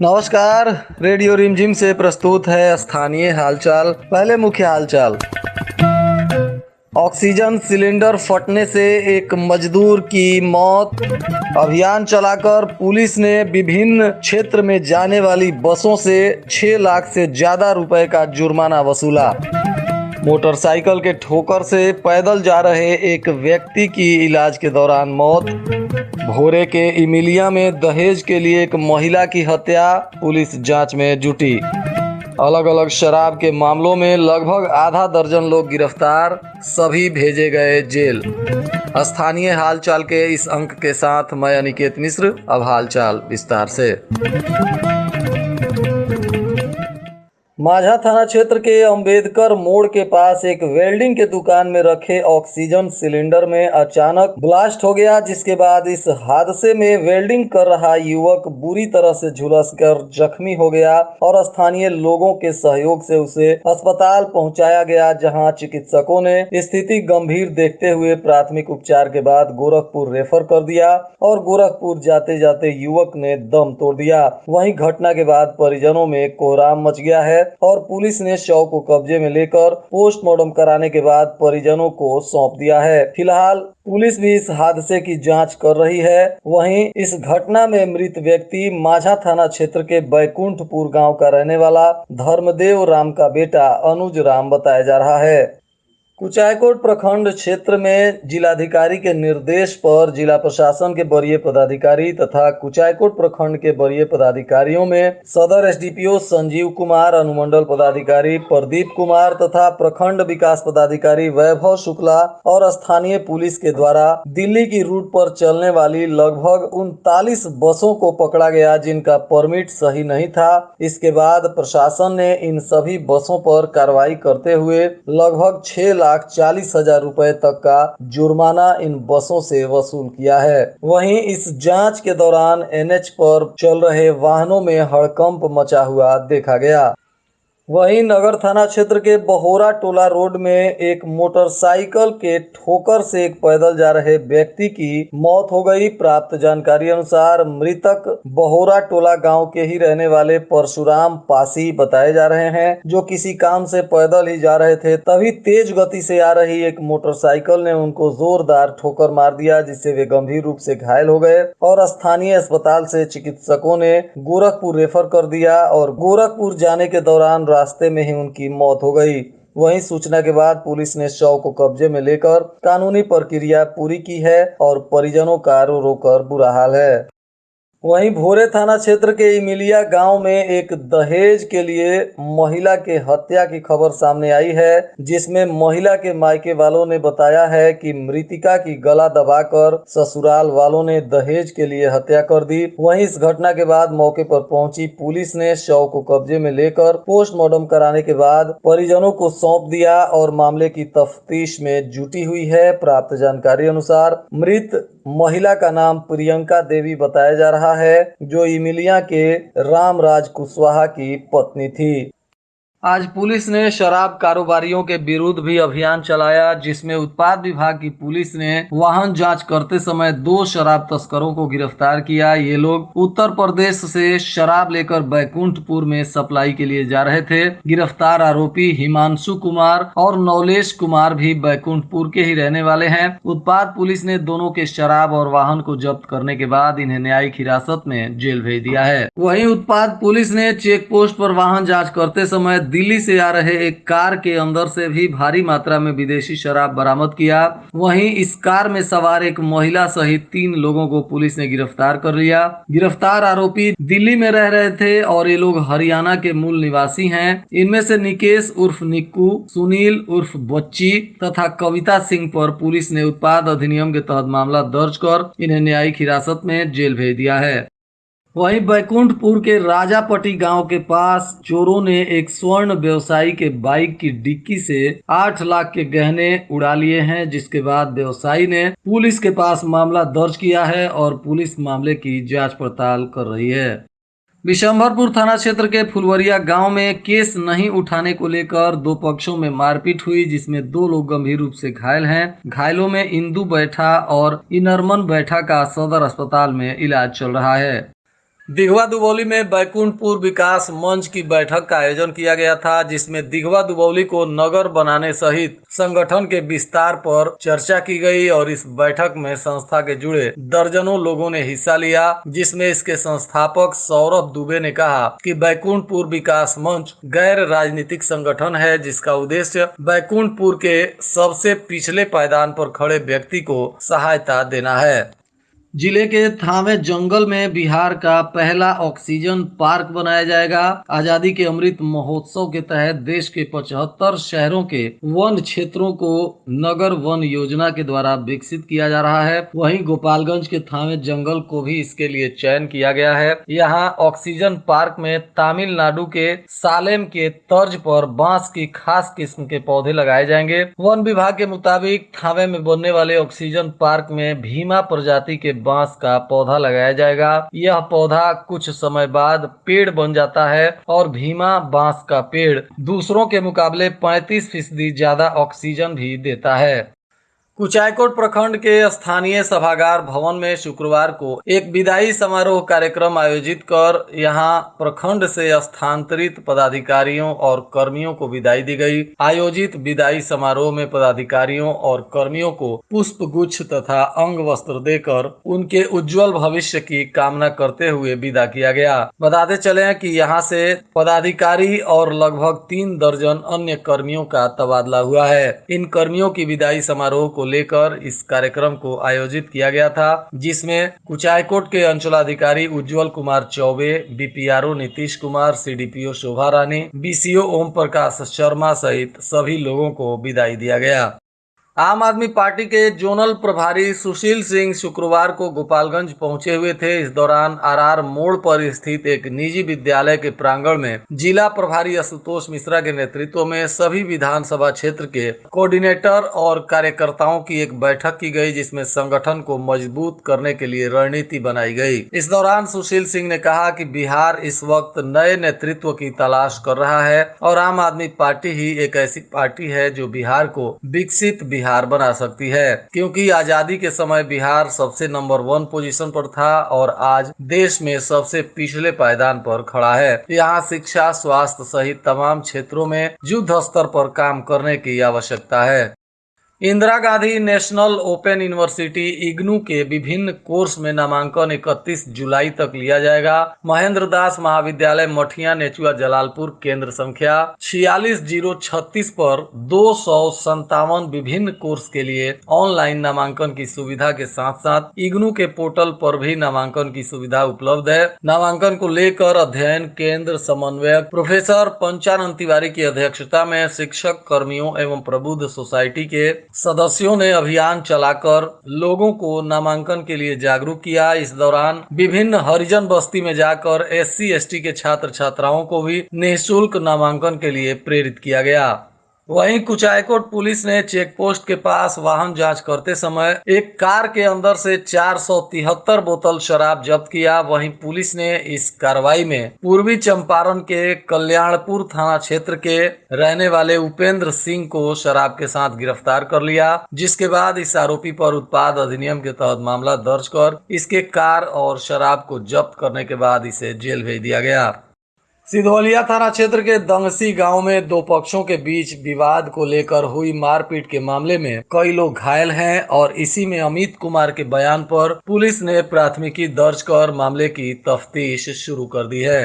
नमस्कार। रेडियो रिमझिम से प्रस्तुत है स्थानीय हालचाल। पहले मुख्य हालचाल। ऑक्सीजन सिलेंडर फटने से एक मजदूर की मौत। अभियान चलाकर पुलिस ने विभिन्न क्षेत्र में जाने वाली बसों से 6 लाख से ज्यादा रुपए का जुर्माना वसूला। मोटरसाइकिल के ठोकर से पैदल जा रहे एक व्यक्ति की इलाज के दौरान मौत। भोरे के इमिलिया में दहेज के लिए एक महिला की हत्या, पुलिस जांच में जुटी। अलग अलग शराब के मामलों में लगभग आधा दर्जन लोग गिरफ्तार, सभी भेजे गए जेल। स्थानीय हालचाल के इस अंक के साथ मैं अनिकेत मिश्र। अब हालचाल विस्तार से। माझा थाना क्षेत्र के अंबेडकर मोड़ के पास एक वेल्डिंग के दुकान में रखे ऑक्सीजन सिलेंडर में अचानक ब्लास्ट हो गया, जिसके बाद इस हादसे में वेल्डिंग कर रहा युवक बुरी तरह से झुलसकर जख्मी हो गया और स्थानीय लोगों के सहयोग से उसे अस्पताल पहुंचाया गया, जहां चिकित्सकों ने स्थिति गंभीर देखते हुए प्राथमिक उपचार के बाद गोरखपुर रेफर कर दिया और गोरखपुर जाते जाते युवक ने दम तोड़ दिया। वहीं घटना के बाद परिजनों में कोहराम मच गया है और पुलिस ने शव को कब्जे में लेकर पोस्टमार्टम कराने के बाद परिजनों को सौंप दिया है। फिलहाल पुलिस भी इस हादसे की जांच कर रही है। वहीं इस घटना में मृत व्यक्ति माझा थाना क्षेत्र के बैकुंठपुर गांव का रहने वाला धर्मदेव राम का बेटा अनुज राम बताया जा रहा है। कुचायकोट प्रखंड क्षेत्र में जिलाधिकारी के निर्देश पर जिला प्रशासन के वरीय पदाधिकारी तथा कुचायकोट प्रखंड के वरीय पदाधिकारियों में सदर एसडीपीओ संजीव कुमार, अनुमंडल पदाधिकारी प्रदीप कुमार तथा प्रखंड विकास पदाधिकारी वैभव शुक्ला और स्थानीय पुलिस के द्वारा दिल्ली की रूट पर चलने वाली लगभग 39 बसों को पकड़ा गया, जिनका परमिट सही नहीं था। इसके बाद प्रशासन ने इन सभी बसों पर कार्रवाई करते हुए लगभग 6,40,000 रुपए तक का जुर्माना इन बसों से वसूल किया है। वहीं इस जांच के दौरान एनएच पर चल रहे वाहनों में हड़कंप मचा हुआ देखा गया। वहीं नगर थाना क्षेत्र के बहोरा टोला रोड में एक मोटरसाइकिल के ठोकर से एक पैदल जा रहे व्यक्ति की मौत हो गई। प्राप्त जानकारी अनुसार मृतक बहोरा टोला गांव के ही रहने वाले परशुराम पासी बताए जा रहे हैं, जो किसी काम से पैदल ही जा रहे थे। तभी तेज गति से आ रही एक मोटरसाइकिल ने उनको जोरदार ठोकर मार दिया, जिससे वे गंभीर रूप से घायल हो गए और स्थानीय अस्पताल से चिकित्सकों ने गोरखपुर रेफर कर दिया और गोरखपुर जाने के दौरान रास्ते में ही उनकी मौत हो गई। वहीं सूचना के बाद पुलिस ने शव को कब्जे में लेकर कानूनी प्रक्रिया पूरी की है और परिजनों का रो रो कर बुरा हाल है। वहीं भोरे थाना क्षेत्र के इमिलिया गांव में एक दहेज के लिए महिला के हत्या की खबर सामने आई है, जिसमें महिला के मायके वालों ने बताया है कि मृतिका की गला दबाकर ससुराल वालों ने दहेज के लिए हत्या कर दी। वहीं इस घटना के बाद मौके पर पहुंची पुलिस ने शव को कब्जे में लेकर पोस्टमार्टम कराने के बाद परिजनों को सौंप दिया और मामले की तफ्तीश में जुटी हुई है। प्राप्त जानकारी अनुसार मृत महिला का नाम प्रियंका देवी बताया जा रहा है, जो इमिलिया के रामराज कुशवाहा की पत्नी थी। आज पुलिस ने शराब कारोबारियों के विरुद्ध भी अभियान चलाया, जिसमें उत्पाद विभाग की पुलिस ने वाहन जांच करते समय 2 शराब तस्करों को गिरफ्तार किया। ये लोग उत्तर प्रदेश से शराब लेकर बैकुंठपुर में सप्लाई के लिए जा रहे थे। गिरफ्तार आरोपी हिमांशु कुमार और नौलेश कुमार भी बैकुंठपुर के ही रहने वाले हैं। उत्पाद पुलिस ने दोनों के शराब और वाहन को जब्त करने के बाद इन्हें न्यायिक हिरासत में जेल भेज दिया है। वहीं उत्पाद पुलिस ने चेक पोस्ट पर वाहन जाँच करते समय दिल्ली से आ रहे एक कार के अंदर से भी भारी मात्रा में विदेशी शराब बरामद किया। वहीं इस कार में सवार एक महिला सहित 3 लोगों को पुलिस ने गिरफ्तार कर लिया। गिरफ्तार आरोपी दिल्ली में रह रहे थे और ये लोग हरियाणा के मूल निवासी हैं। इनमें से निकेश उर्फ निक्कू, सुनील उर्फ बच्ची तथा कविता सिंह पर पुलिस ने उत्पाद अधिनियम के तहत मामला दर्ज कर इन्हें न्यायिक हिरासत में जेल भेज दिया है। वहीं बैकुंठपुर के राजापट्टी गांव के पास चोरों ने एक स्वर्ण व्यवसायी के बाइक की डिक्की से 8 लाख के गहने उड़ा लिए हैं, जिसके बाद व्यवसायी ने पुलिस के पास मामला दर्ज किया है और पुलिस मामले की जांच पड़ताल कर रही है। बिशंभरपुर थाना क्षेत्र के फुलवरिया गांव में केस नहीं उठाने को लेकर दो पक्षों में मारपीट हुई, जिसमें दो लोग गंभीर रूप से घायल हैं। घायलों में इंदु बैठा और इनरमन बैठा का सदर अस्पताल में इलाज चल रहा है। दिघवा दुबौली में बैकुंठपुर विकास मंच की बैठक का आयोजन किया गया था, जिसमें दिघवा दुबौली को नगर बनाने सहित संगठन के विस्तार पर चर्चा की गई और इस बैठक में संस्था के जुड़े दर्जनों लोगों ने हिस्सा लिया, जिसमें इसके संस्थापक सौरभ दुबे ने कहा कि बैकुंठपुर विकास मंच गैर राजनीतिक संगठन है, जिसका उद्देश्य बैकुंठपुर के सबसे पिछले पायदान पर खड़े व्यक्ति को सहायता देना है। जिले के थावे जंगल में बिहार का पहला ऑक्सीजन पार्क बनाया जाएगा। आजादी के अमृत महोत्सव के तहत देश के 75 शहरों के वन क्षेत्रों को नगर वन योजना के द्वारा विकसित किया जा रहा है। वहीं गोपालगंज के थावे जंगल को भी इसके लिए चयन किया गया है। यहाँ ऑक्सीजन पार्क में तमिलनाडु के सालेम के तर्ज पर बांस की खास किस्म के पौधे लगाए जाएंगे। वन विभाग के मुताबिक थावे में बनने वाले ऑक्सीजन पार्क में भीमा प्रजाति के बांस का पौधा लगाया जाएगा। यह पौधा कुछ समय बाद पेड़ बन जाता है और भीमा बांस का पेड़ दूसरों के मुकाबले 35% ज्यादा ऑक्सीजन भी देता है। कुचायकोट प्रखंड के स्थानीय सभागार भवन में शुक्रवार को एक विदाई समारोह कार्यक्रम आयोजित कर यहां प्रखंड से स्थानांतरित पदाधिकारियों और कर्मियों को विदाई दी गई। आयोजित विदाई समारोह में पदाधिकारियों और कर्मियों को पुष्प गुच्छ तथा अंग वस्त्र देकर उनके उज्जवल भविष्य की कामना करते हुए विदा किया गया। बताते चले कि यहां से पदाधिकारी और लगभग 3 दर्जन अन्य कर्मियों का तबादला हुआ है। इन कर्मियों की विदाई समारोह को लेकर इस कार्यक्रम को आयोजित किया गया था, जिसमें कुचायकोट के अंचलाधिकारी उज्जवल कुमार चौबे, बीपीआरओ नीतीश कुमार, सीडीपीओ शोभा रानी, बीसीओ ओम प्रकाश शर्मा सहित सभी लोगों को विदाई दिया गया। आम आदमी पार्टी के जोनल प्रभारी सुशील सिंह शुक्रवार को गोपालगंज पहुंचे हुए थे। इस दौरान आरआर मोड़ पर स्थित एक निजी विद्यालय के प्रांगण में जिला प्रभारी आशुतोष मिश्रा के नेतृत्व में सभी विधानसभा क्षेत्र के कोऑर्डिनेटर और कार्यकर्ताओं की एक बैठक की गई, जिसमें संगठन को मजबूत करने के लिए रणनीति बनाई गई। इस दौरान सुशील सिंह ने कहा कि बिहार इस वक्त नए नेतृत्व की तलाश कर रहा है और आम आदमी पार्टी ही एक ऐसी पार्टी है जो बिहार को विकसित बिहार बना सकती है, क्योंकि आजादी के समय बिहार सबसे नंबर 1 पोजीशन पर था और आज देश में सबसे पिछले पायदान पर खड़ा है। यहाँ शिक्षा, स्वास्थ्य सहित तमाम क्षेत्रों में युद्ध स्तर पर काम करने की आवश्यकता है। Indira Gandhi national open university IGNOU के विभिन्न कोर्स में नामांकन 31 जुलाई तक लिया जाएगा। महेंद्र दास महाविद्यालय मठिया नेचुआ जलालपुर केंद्र संख्या 46036 पर 257 विभिन्न कोर्स के लिए ऑनलाइन नामांकन की सुविधा के साथ साथ इग्नू के पोर्टल पर भी नामांकन की सुविधा उपलब्ध है। नामांकन को लेकर अध्ययन केंद्र समन्वयक प्रोफेसर पंचानन तिवारी की अध्यक्षता में शिक्षक, कर्मियों एवं प्रबुद्ध सोसाइटी के सदस्यों ने अभियान चलाकर लोगों को नामांकन के लिए जागरूक किया। इस दौरान विभिन्न हरिजन बस्ती में जाकर SC/ST के छात्र छात्राओं को भी निःशुल्क नामांकन के लिए प्रेरित किया गया। वहीं कुचायकोट पुलिस ने चेक पोस्ट के पास वाहन जांच करते समय एक कार के अंदर से 473 बोतल शराब जब्त किया। वहीं पुलिस ने इस कार्रवाई में पूर्वी चंपारण के कल्याणपुर थाना क्षेत्र के रहने वाले उपेंद्र सिंह को शराब के साथ गिरफ्तार कर लिया, जिसके बाद इस आरोपी पर उत्पाद अधिनियम के तहत मामला दर्ज कर इसके कार और शराब को जब्त करने के बाद इसे जेल भेज दिया गया। सिधवलिया थाना क्षेत्र के दंगसी गांव में दो पक्षों के बीच विवाद को लेकर हुई मारपीट के मामले में कई लोग घायल हैं और इसी में अमित कुमार के बयान पर पुलिस ने प्राथमिकी दर्ज कर मामले की तफ्तीश शुरू कर दी है।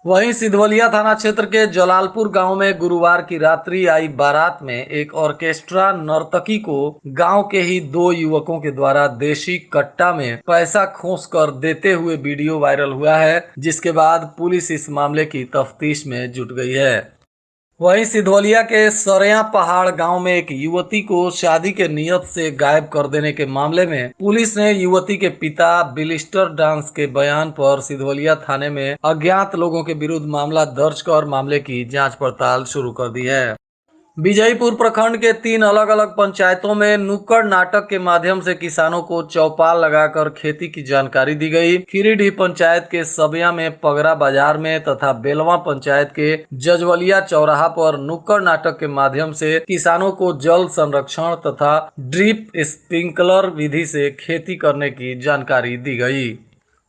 वहीं सिधवलिया थाना क्षेत्र के जलालपुर गांव में गुरुवार की रात्रि आई बारात में एक ऑर्केस्ट्रा नर्तकी को गांव के ही 2 युवकों के द्वारा देशी कट्टा में पैसा खोस कर देते हुए वीडियो वायरल हुआ है, जिसके बाद पुलिस इस मामले की तफ्तीश में जुट गई है। वहीं सिधवलिया के सरया पहाड़ गांव में एक युवती को शादी के नियत से गायब कर देने के मामले में पुलिस ने युवती के पिता बिलिस्टर डांस के बयान पर सिधवलिया थाने में अज्ञात लोगों के विरुद्ध मामला दर्ज कर मामले की जांच पड़ताल शुरू कर दी है। विजयपुर प्रखंड के 3 अलग अलग पंचायतों में नुक्कड़ नाटक के माध्यम से किसानों को चौपाल लगाकर खेती की जानकारी दी गई। खीरीडीह पंचायत के सबिया में पगरा बाजार में तथा बेलवा पंचायत के जजवलिया चौराहा पर नुक्कड़ नाटक के माध्यम से किसानों को जल संरक्षण तथा ड्रिप स्प्रिंकलर विधि से खेती करने की जानकारी दी गई।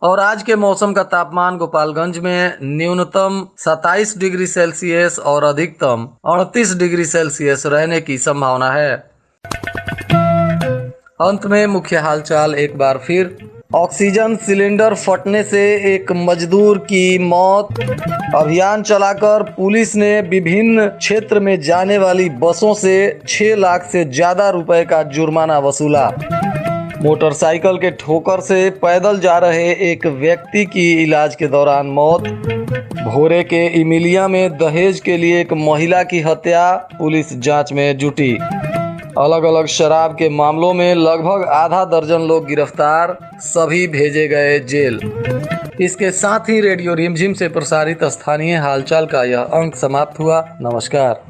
और आज के मौसम का तापमान गोपालगंज में न्यूनतम 27 डिग्री सेल्सियस और अधिकतम 38 डिग्री सेल्सियस रहने की संभावना है। अंत में मुख्य हालचाल एक बार फिर। ऑक्सीजन सिलेंडर फटने से एक मजदूर की मौत। अभियान चलाकर पुलिस ने विभिन्न क्षेत्र में जाने वाली बसों से 6 लाख से ज्यादा रुपए का जुर्माना वसूला। मोटरसाइकिल के ठोकर से पैदल जा रहे एक व्यक्ति की इलाज के दौरान मौत। भोरे के इमिलिया में दहेज के लिए एक महिला की हत्या, पुलिस जांच में जुटी। अलग अलग शराब के मामलों में लगभग आधा दर्जन लोग गिरफ्तार, सभी भेजे गए जेल। इसके साथ ही रेडियो रिमझिम से प्रसारित स्थानीय हालचाल का यह अंक समाप्त हुआ। नमस्कार।